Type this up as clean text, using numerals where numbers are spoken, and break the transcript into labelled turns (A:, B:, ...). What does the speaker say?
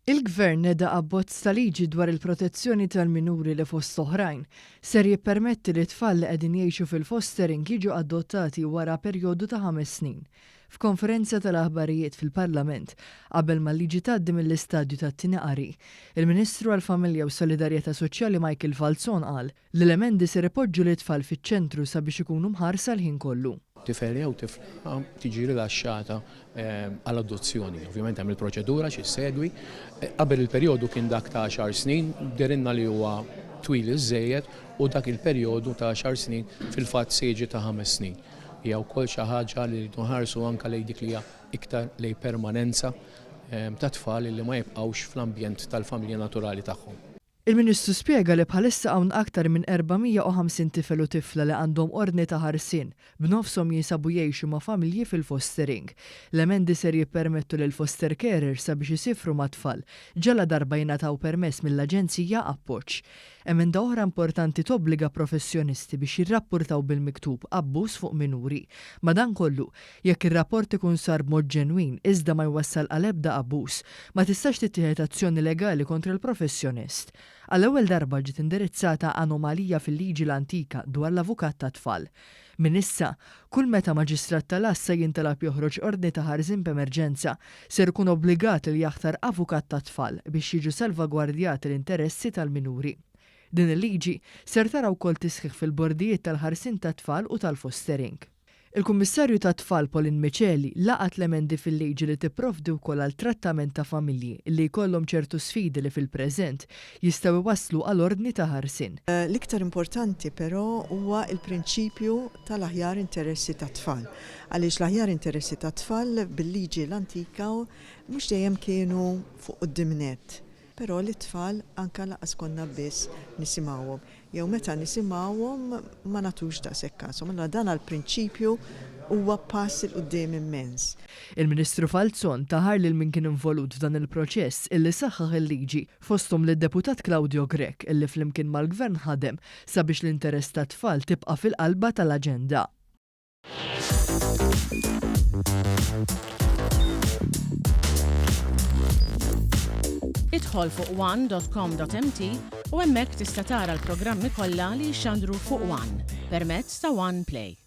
A: Il-Gvern neda abbozz ta' liġi dwar il-protezzjoni tal-minuri li fost oħrajn ser jippermetti li tfal li qegħdin jgħixu fil-fostering jiġu adottati wara perjodu ta' 5 snin. F'konferenza tal-aħbarijiet fil-Parlament qabel ma liġi tgħaddi mill-istadju tat-tieni qari, il-Ministru għall-Familja u Solidarjetà Soċjali Michael Falzon qal li l-emendi ser ipoġġu l-itfal fiċ-ċentru sabiex ikunu mħarsa l-ħin kollu.
B: Tifel jew tifla tiġi rilaxxata għall-adozzjoni. Ovvjament hemm il-proċedura xi segwi. Qabel il-perjodu kien dak ta' 10 snin, derinna li huwa twil iż-żejjed u dak il-perjodu ta' 10 snin fil-fatt se jiġi ta' 5 snin. Hija wkoll xi ħaġa li nħarsu anke lejn dik li hija iktar lejn permanenza ta' tfal li ma jibqgħux fl-ambjent tal-familja naturali tagħhom.
A: Il-Ministru spjega li bħalissa hawn aktar minn 450 tifel u tifla li għandhom ordni ta' ħarsien b'nofshom jinsabu jgħixu ma' familji fil-fostering. L-emendi ser jippermettu lil foster carers sabiex isifru ma' tfal ġala darba jingħataw permess mill-Aġenzija appoġġ. Emenda oħra importanti tobbliga professjonisti biex jirrappurtaw bil-miktub abbuż fuq minuri. Madankollu, jekk ir-rapport ikun sar b'mod ġenwin iżda ma jwassal għal ebda abbuż, ma tistax tittieħed azzjoni legali kontra l-professjonist. Għall-ewwel darba ġiet indirizzata anomalija fil-liġi l-antika dwar l-avukat ta' tfal. Min issa, kull meta maġistrat tal-Assa jintalab joħroġ ordni ta' ħarsien b'emerġenza, ser ikun obbligat li jaħtar avukat ta' tfal biex jiġu salvagwardjati l-interessi tal-minuri. Din il-liġi ser tara wkoll tisħiħ fil-bordijiet tal-ħarsien ta' tfal u tal-fostering. Il-Kummissarju ta' Tfal Pauline Micheli laqat l-emendi fil-liġi li tipprovdi wkoll għal trattament ta' familji li jkollhom ċertu sfidi li fil-preżent jistgħu iwasslu għal ordni ta' ħarsien.
C: L-iktar importanti però huwa l-prinċipju tal-aħjar interessi ta' tfal. Għaliex l-aħjar interessi ta' tfal bil-liġi l-antika mhux dejjem kienu fuq qudiemnet. Però l-tfal anke laqas konna biss nisimgħuhom. Jew meta nisimgħuhom ma nagħtux daqshekk każhom. Allura dan għall-prinċipju huwa pass il quddiem immens.
A: Il-Ministru Falzon taħar lil min kien involut f'dan il-proċess illi saħħaħ il-liġi fosthom lid-Deputat Claudio Grek illi flimkien mal-Gvern ħadem sabiex l-interess tat tfal tibqa' fil-qalba tal-aġenda.
D: Idħol fuq one.com.mt u hemmhekk tista' tara l-programmi kollha li jxandru fuq One permezz ta' One Play.